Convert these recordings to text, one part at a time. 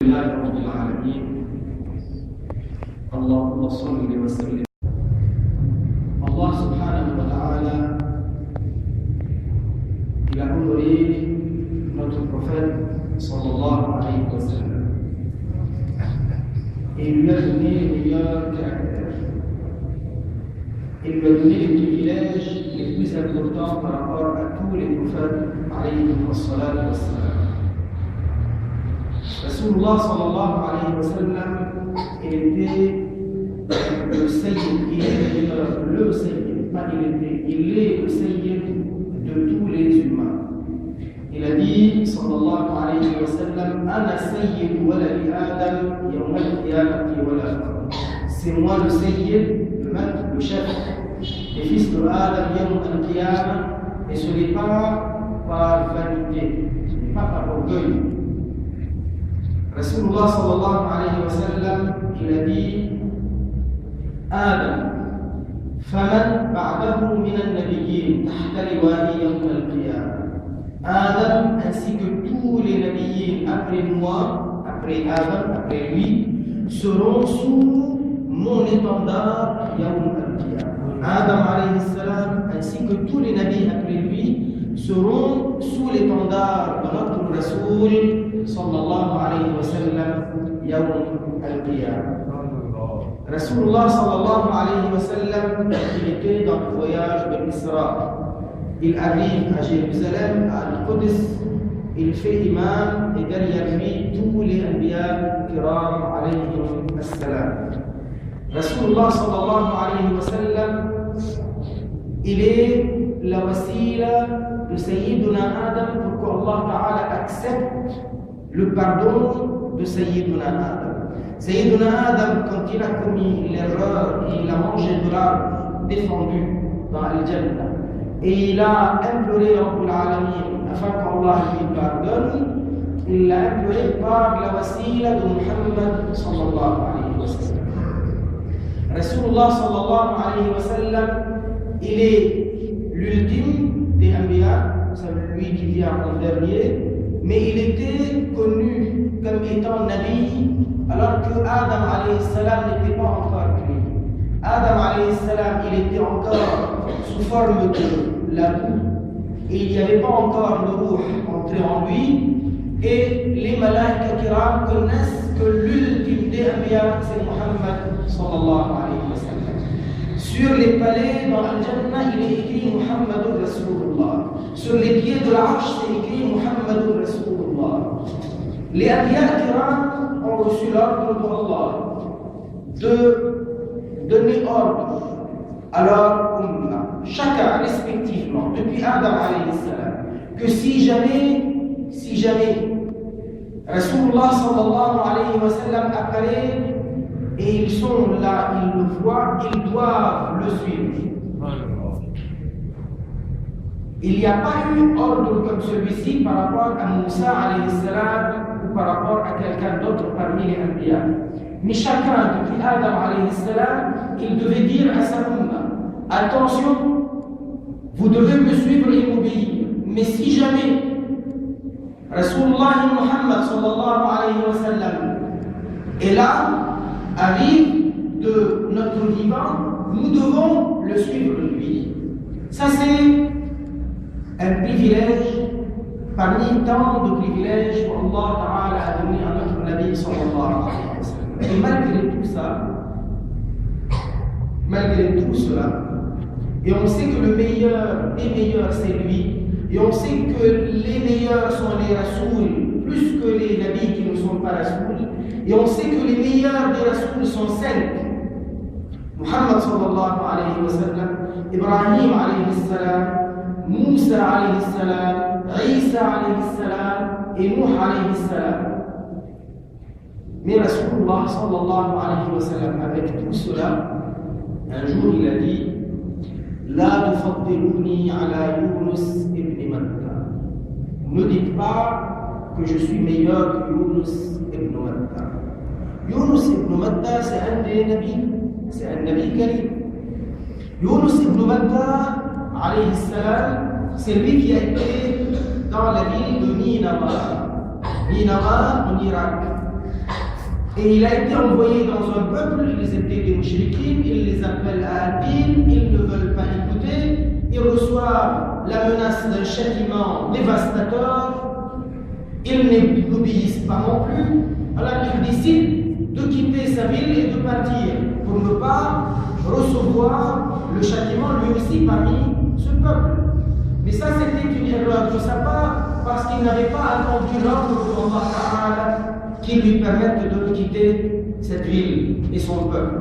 لله رب العالمين اللهم صل وسلم. Allah subhanahu wa ta'ala, il a honoré notre prophète sallallahu alayhi wa sallam et il lui a donné les meilleurs caractères. Il lui a donné les privilèges les plus importants par rapport à tous les prophètes alayhi wa sallam. Rasulullah sallallahu alayhi wa sallam était le Sayyid, il est le Sayyid, pas il est le Sayyid de tous les humains. Il a dit sallallahu alayhi wa sallam, Ana Sayyid waladi Adam yawm al-qiyamati wala faqr. C'est moi le Sayyid, le maître, le chef des fils de Adam yawm al-qiyamah, et ce n'est pas par vanité, ce n'est pas par orgueil. Rasulullah sallallahu alayhi wa sallam, il a dit Adam, faman ba'dahu min al-nabiyyin tahta liwa'i yawm al-qiyamah. Adam ainsi que tous les nabiyyin après moi, après Adam, après lui, seront sous mon étendard yawm al-qiyamah. Adam alayhi salam ainsi que tous les nabis après lui seront sous l'étendard de notre Rasoul sallallahu alayhi wa sallam yawm al-qiyamah. Rasulullah sallallahu alayhi wa sallam, il était dans le voyage de l'Isra. Il arrive à Jérusalem, à Al-Qudus, il fait imam et derrière lui tous les anbiya kiram alayhim as-salam. Rasulullah sallallahu alayhi wa sallam, il est la wasila de Sayyiduna Adam pour qu'Allah Ta'ala accepte le pardon de Sayyiduna Adam. Sayyiduna Adam, quand il a commis l'erreur et il a mangé de l'arbre défendu dans Al-Jannah, et il a imploré Rabbul Alamin afin qu'Allah lui pardonne, il l'a imploré par la wasila de Muhammad sallallahu alayhi wa sallam. Rasulullah sallallahu alayhi wa sallam, il est l'ultime des Anbiya, c'est lui qui vient en dernier, mais il était connu comme étant Nabi alors que Adam alayhi salam n'était pas encore créé. Adam alayhi salam, il était encore sous forme de la boue et il n'y avait pas encore le ruh entré en lui, et les malaïka kiram connaissent que l'ultime des Anbiya c'est Muhammad sallallahu alayhi wa sallam. Sur les palais dans Al-Jannah, il est écrit Muhammadur Rasulullah. Sur les pieds de l'arche, c'est écrit Muhammadur Rasulullah. Les Anbiya kiram ont reçu l'ordre d'Allah de donner ordre à leur ummah, chacun respectivement, depuis Adam alayhi salam, que si jamais Rasulullah sallallahu alayhi wa sallam apparaît et ils sont là, ils le voient, ils doivent le suivre. Il n'y a pas eu ordre comme celui-ci par rapport à Moussa alayhi salam ou par rapport à quelqu'un d'autre parmi les Anbiya. Mais chacun, depuis Adam alayhi salam, il devait dire à sa ummah, attention, vous devez me suivre et m'obéir. Mais si jamais Rasulullah Muhammad sallallahu alayhi wa sallam est là, arrive de notre vivant, nous devons le suivre lui. Ça c'est un privilège parmi tant de privilèges qu'Allah Ta'ala a donné à notre Nabi sallallahu alayhi wa sallam. Et malgré tout cela, et on sait que le meilleur des meilleurs c'est lui, et on sait que les meilleurs sont les Rasouls plus que les Nabis qui ne sont pas Rasouls, et on sait que les meilleurs des Rasouls sont 5. Muhammad sallallahu alayhi wa sallam, Ibrahim alayhi salam, Moussa alayhi salam, Isa alayhi salam et Nuh alayhi salam. Mais Rasulullah sallallahu alayhi wa sallam, avec tout cela, un jour il a dit La tufaddiluni ala Yunus ibn Matta. Ne dites pas que je suis meilleur que Yunus ibn Matta. Yunus ibn Matta, c'est un des nabis, c'est un nabi karim. Yunus ibn Matta alayhi salam, c'est lui qui a été dans la ville de Ninava en Irak. Et il a été envoyé dans un peuple, ils étaient des mouchriquines, il les appelle à Al-Din, ils ne veulent pas écouter, ils reçoivent la menace d'un châtiment dévastateur, ils n'obéissent pas non plus, alors il décide de quitter sa ville et de partir pour ne pas recevoir le châtiment lui aussi parmi ce peuple. Mais ça c'était une erreur de sa part parce qu'il n'avait pas attendu l'ordre de Allah Ta'ala qui lui permette de quitter cette ville et son peuple.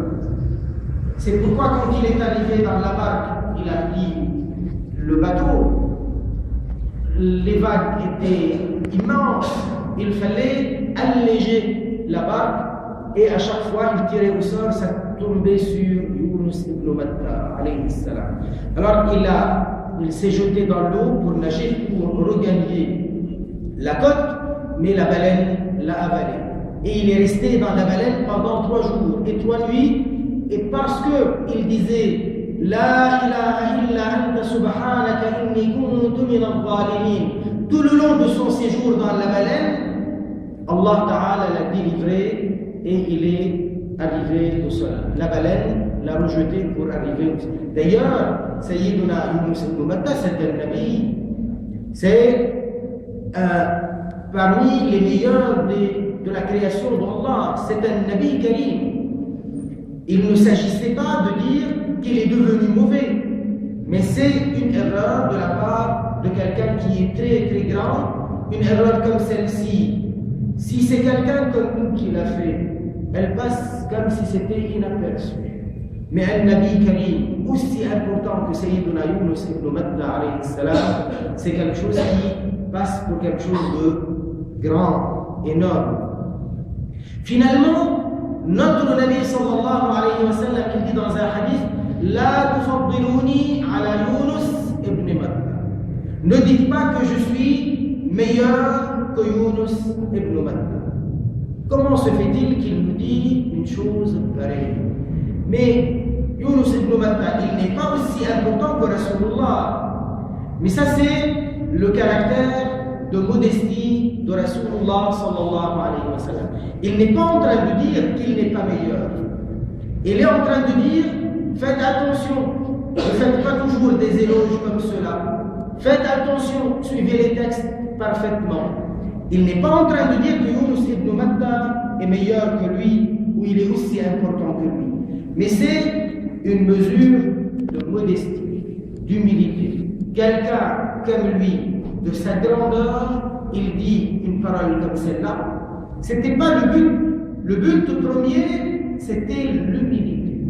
C'est pourquoi quand il est arrivé dans la barque, il a pris le bateau, les vagues étaient immenses, il fallait alléger la barque et à chaque fois il tirait au sort, ça tombait sur Yunus ibn Matta alayhi salam. Alors il s'est jeté dans l'eau pour nager, pour regagner la côte, mais la baleine l'a avalé. Et il est resté dans la baleine pendant 3 jours et 3 nuits, et parce qu'il disait La ilaha illa anta subhanaka inni kuntu min al-zalimin, tout le long de son séjour dans la baleine, Allah Ta'ala l'a délivré et il est arrivé au sol. La baleine l'a rejeté pour arriver au sol. D'ailleurs, Sayyiduna Yunus ibn Matta, c'est un nabi, c'est parmi les meilleurs de la création d'Allah, c'est un nabi karim. Il ne s'agissait pas de dire qu'il est devenu mauvais, mais c'est une erreur de la part de quelqu'un qui est très très grand, une erreur comme celle-ci. Si c'est quelqu'un comme nous qui l'a fait, elle passe comme si c'était inaperçu. Mais un nabi karim, aussi important que Sayyiduna Yunus ibn Matta alayhi salam, c'est quelque chose qui passe pour quelque chose de grand, énorme. Finalement, notre Nabi sallallahu alayhi wa sallam, il dit dans un hadith La tufaddiluni ala Yunus ibn Matta. Ne dites pas que je suis meilleur que Yunus ibn Matta. Comment se fait-il qu'il nous dit une chose pareille? Mais Yunus ibn Matta, il n'est pas aussi important que Rasulullah. Mais ça, c'est le caractère de modestie de Rasulullah sallallahu alayhi wa sallam. Il n'est pas en train de dire qu'il n'est pas meilleur. Il est en train de dire, faites attention, ne faites pas toujours des éloges comme cela. Faites attention, suivez les textes parfaitement. Il n'est pas en train de dire que Yunus ibn Matta est meilleur que lui, ou il est aussi important que lui. Mais c'est une mesure de modestie, d'humilité. Quelqu'un comme lui, de sa grandeur, il dit une parole comme celle-là. C'était pas le but. Le but premier, c'était l'humilité.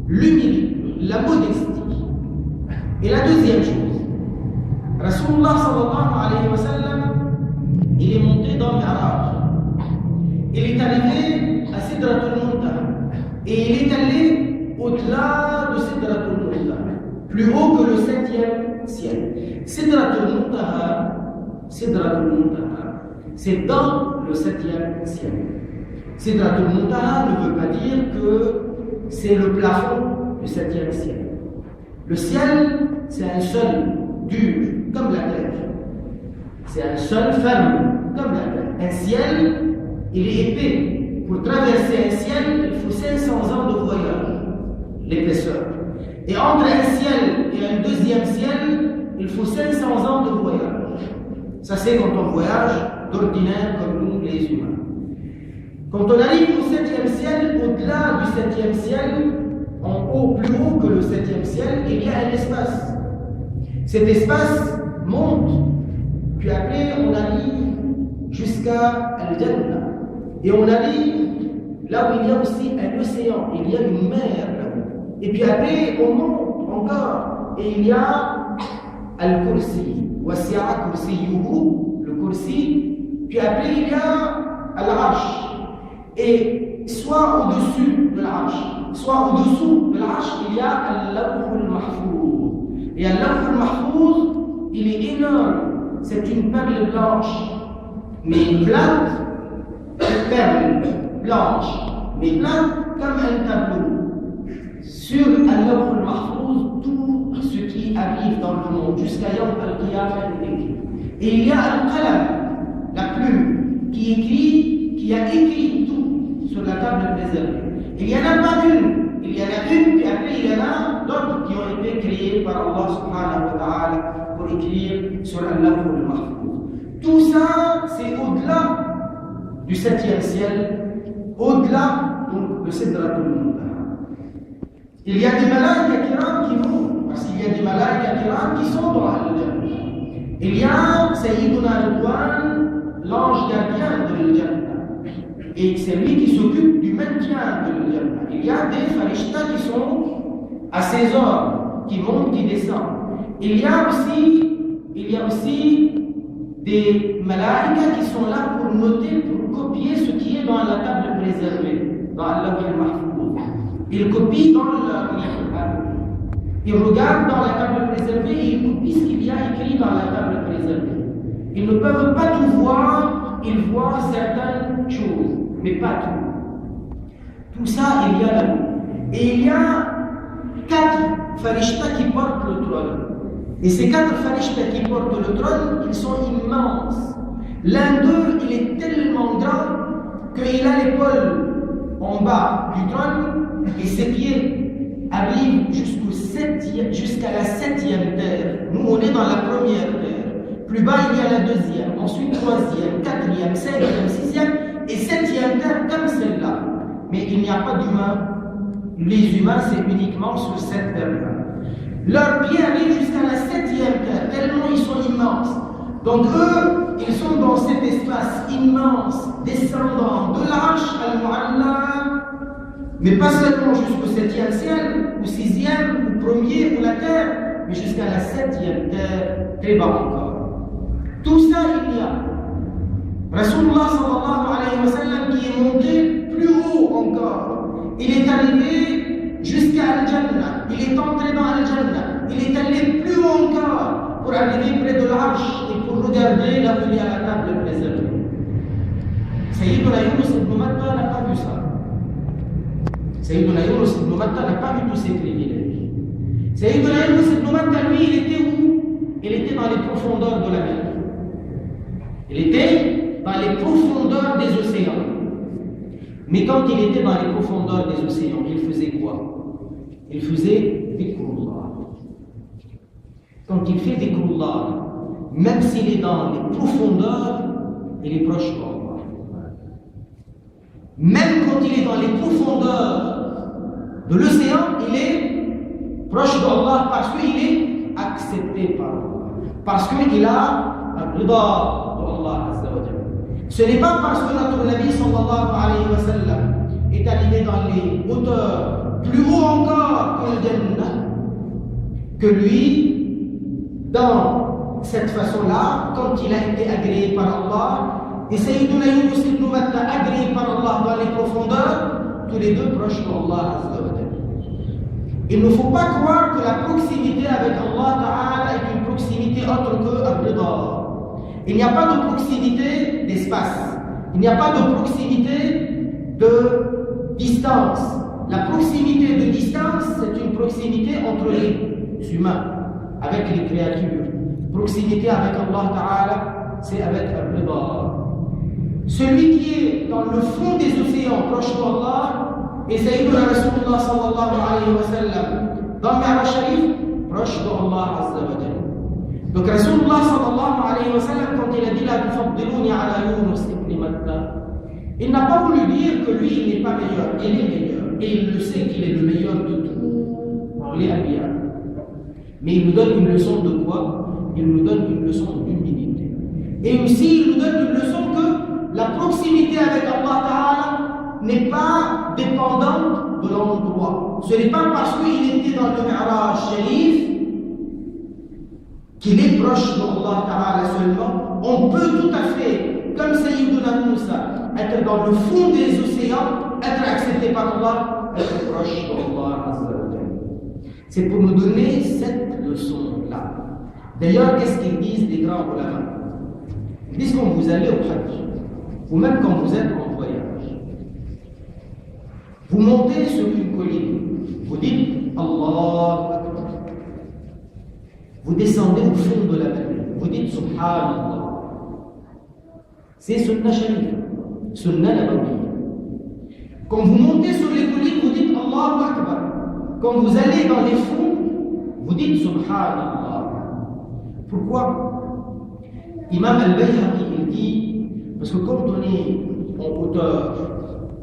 L'humilité, la modestie. Et la deuxième chose, Rasulullah sallallahu alayhi wa sallam, il est monté dans le Mi'raj. Il est arrivé à Sidratul Muntaha. Et il est allé au-delà de Sidratul Muntaha, plus haut que le 7e ciel. Sidratul Muntaha, c'est dans le 7e ciel. Sidratul Muntaha ne veut pas dire que c'est le plafond du 7e ciel. Le ciel, c'est un sol dur, comme la terre. C'est un sol ferme, comme la terre. Un ciel, il est épais. Pour traverser un ciel, il faut 500 ans de voyage, l'épaisseur. Et entre un ciel et un deuxième ciel, il faut 500 ans de voyage. Ça, c'est quand on voyage d'ordinaire comme nous, les humains. Quand on arrive au 7e ciel, au-delà du 7e ciel, en haut, plus haut que le 7e ciel, il y a un espace. Cet espace monte, puis après on arrive jusqu'à Al-Jannah. Et on arrive là où il y a aussi un océan, il y a une mer là-haut. Et puis après on monte encore, et il y a Al-Kursi, Wasi'a Kursiyuhu, le Kursi, puis après il y a Al-Arsh. Et soit au-dessus de l'Arsh, soit au-dessous de l'Arsh, il y a Al-Lawh al-Mahfouz. Et Al-Lawh al-Mahfouz, il est énorme, c'est une perle blanche, mais plate, une perle blanche, mais plate comme un tableau. Sur Al-Lawh al-Mahfouz, tout ce qui arrive dans le monde, jusqu'à Yawm al-Qiyamah est écrit. Et il y a Al-Qalam, la plume, qui a écrit tout sur la table préservée. Il n'y en a pas une, il y en a une, puis après il y en a d'autres qui ont été créées par Allah subhanahu wa ta'ala pour écrire sur Allah pour le mahfouz. Tout ça, c'est au-delà du 7e ciel, au-delà donc, de Sidratul Muntaha. Il y a des malaïkas kiram qui vont, parce qu'il y a des malaïkas kiram qui sont dans Al-Jannah. Il y a Sayyiduna Ridwan, l'ange gardien de l'Al-Jannah. Et c'est lui qui s'occupe du maintien de l'Al-Jannah. Il y a des farishtas qui sont à ses ordres, qui montent, qui descendent. Il y a aussi des malaïkas qui sont là pour noter, pour copier ce qui est dans la table préservée, dans Allah al-Mahfouz. Ils copient dans leur livre. Ils regardent dans la table préservée et ils copient ce qu'il y a écrit dans la table préservée. Ils ne peuvent pas tout voir, ils voient certaines choses, mais pas tout. Tout ça, il y a là. Et il y a 4 farishtas qui portent le trône. Et ces 4 farishtas qui portent le trône, ils sont immenses. L'un d'eux, il est tellement grand qu'il a l'épaule en bas du trône et ses pieds arrivent jusqu'à la 7e terre. Nous, on est dans la première terre. Plus bas, il y a la 2e, ensuite 3e, 4e, 5e, 6e et 7e terre comme celle-là. Mais il n'y a pas d'humains. Les humains, c'est uniquement sur cette terre-là. Leurs pieds arrivent jusqu'à la 7e terre, tellement ils sont immenses. Donc eux, ils sont dans cet espace immense, descendant de l'arche al-Mu'alla, mais pas seulement jusqu'au 7e ciel, ou 6e, ou 1er, ou la terre, mais jusqu'à la 7e terre, très bas encore. Tout ça, il y a. Rasulullah sallallahu alayhi wa sallam qui est monté plus haut encore. Il est arrivé jusqu'à Al-Jannah. Il est entré dans Al-Jannah. Il est allé plus haut encore pour arriver près de l'arche et pour regarder là où il y a la table préservée. Sayyiduna Yunus ibn Matta n'a pas vu ça. Sayyiduna Yunus ibn Matta n'a pas vu tous ces privilèges. Sayyiduna Yunus ibn Matta, lui, il était où? Il était dans les profondeurs de la mer. Il était dans les profondeurs des océans. Mais quand il était dans les profondeurs des océans, il faisait quoi? Il faisait dhikrullah. Quand il fait dhikrullah, même s'il est dans les profondeurs, il est proche d'Allah. Même quand il est dans les profondeurs de l'océan, il est proche d'Allah parce qu'il est accepté par Allah. Parce qu'il a un rida d'Allah Azza wa Jalla. Ce n'est pas parce que notre Nabi sallallahu alayhi wa sallam est arrivé dans les hauteurs plus haut encore que le Jannah que lui, dans cette façon-là, quand il a été agréé par Allah, et Sayyiduna Yunus ibn Matta agréé par Allah dans les profondeurs, tous les deux proches d'Allah Azza wa Jalla. Il ne faut pas croire que la proximité avec Allah Ta'ala est une proximité autre que Al-Rida. Il n'y a pas de proximité d'espace. Il n'y a pas de proximité de distance. La proximité de distance, c'est une proximité entre les humains, avec les créatures. Proximité avec Allah Ta'ala, c'est avec Al-Rida. Celui qui est dans le fond des océans, proche d'Allah, et Sayyiduna Rasulullah sallallahu alayhi wa sallam, dans Mi'raj Sharif, proche d'Allah Azza wa Jalla. Donc Rasulullah sallallahu alayhi wa sallam, quand il a dit la tufaddiluni ala Yunus ibn Matta, il n'a pas voulu dire que lui il n'est pas meilleur, il est meilleur. Et il le sait qu'il est le meilleur de tous les Anbiya. Mais il nous donne une leçon de quoi? Il nous donne une leçon d'humilité. Et aussi il nous donne une leçon que la proximité avec Allah Ta'ala n'est pas dépendante de l'endroit. Ce n'est pas parce qu'il était dans le Mi'raj Sharif qu'il est proche d'Allah Ta'ala seulement. On peut tout à fait, comme Sayyiduna Moussa, être dans le fond des océans, être accepté par Allah, être proche d'Allah Azza wa Jalla. C'est pour nous donner cette leçon-là. D'ailleurs, qu'est-ce qu'ils disent les grands ulama? Ils disent quand vous allez au Hajj, ou même quand vous êtes en voyage, vous montez sur une colline, vous dites Allah Akbar. Vous descendez au fond de la mer, vous dites Subhanallah. C'est Sunnah Sharif, Sunnah Nabawiyya. Quand vous montez sur les collines, vous dites Allahu Akbar. Quand vous allez dans les fonds, vous dites Subhanallah. Pourquoi? Imam Al-Bayhaqi, il dit, parce que quand on est en hauteur,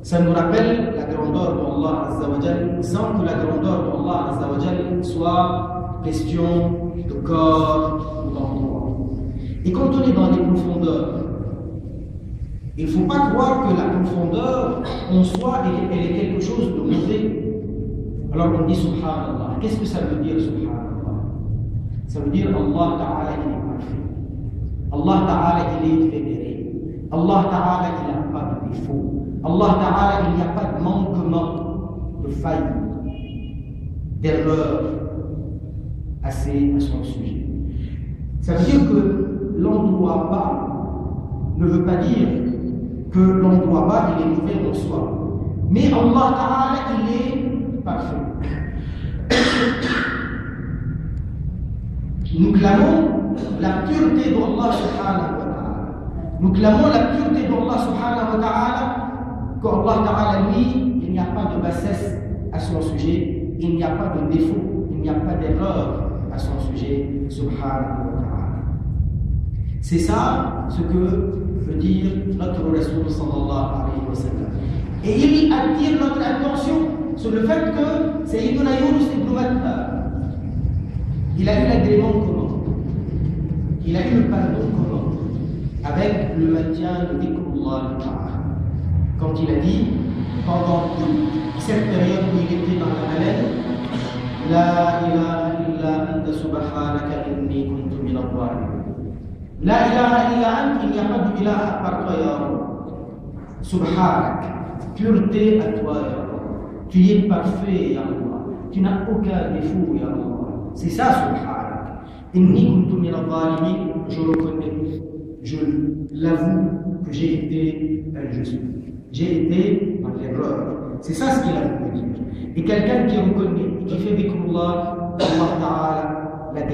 ça nous rappelle la grandeur d'Allah Azza wa Jal, sans que la grandeur d'Allah Azza wa Jal soit question de corps ou d'endroit. Et quand on est dans les profondeurs, il ne faut pas croire que la profondeur en soi, elle est quelque chose de mauvais. Alors on dit Subhanallah. Qu'est-ce que ça veut dire Subhanallah? Ça veut dire Allah Ta'ala il est parfait. Allah Ta'ala il est vénéré. Allah Ta'ala il n'a pas de défaut. Allah Ta'ala il n'y a pas de manquement, de faille, d'erreur à son sujet. Ça veut dire que l'endroit bas ne veut pas dire que l'endroit bas il est mauvais en soi. Mais Allah Ta'ala il est parfait. Nous clamons la pureté d'Allah subhanahu wa ta'ala. Nous clamons la pureté d'Allah subhanahu wa ta'ala, qu'Allah Ta'ala lui, il n'y a pas de bassesse à son sujet, il n'y a pas de défaut, il n'y a pas d'erreur à son sujet, subhanahu wa ta'ala. C'est ça ce que veut dire notre Rasul sallallahu alayhi wa sallam. Et il attire notre attention sur le fait que Sayyiduna Yunus ibn Matta, il a eu l'agrément commun, il a eu le pardon commun avec le maintien de dhikrullah ta'ala. Quand il a dit, pendant cette période où il était dans la haleine, La ilaha illa anta subhanaka inni kuntu min adh-dhalimin. La ilaha illa anta, il n'y a pas de ilah à part toi, ya Rabb. Subhanak, pureté à toi, ya Rabb. Tu es parfait, ya Allah. Tu n'as aucun défaut, ya Allah. C'est ça, subhanak. Inni kuntu min adh-dhalimin, je reconnais, je l'avoue que j'ai été injuste. J'ai été dans l'erreur. C'est ça ce qu'il a voulu dire. Et quelqu'un qui reconnaît, qui fait dhikrullah, Allah Ta'ala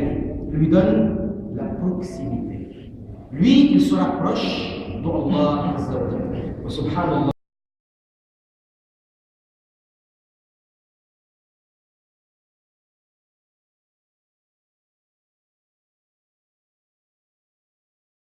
lui donne la proximité. Lui, il se rapproche d'Allah Azza wa Jalla. Subhanallah.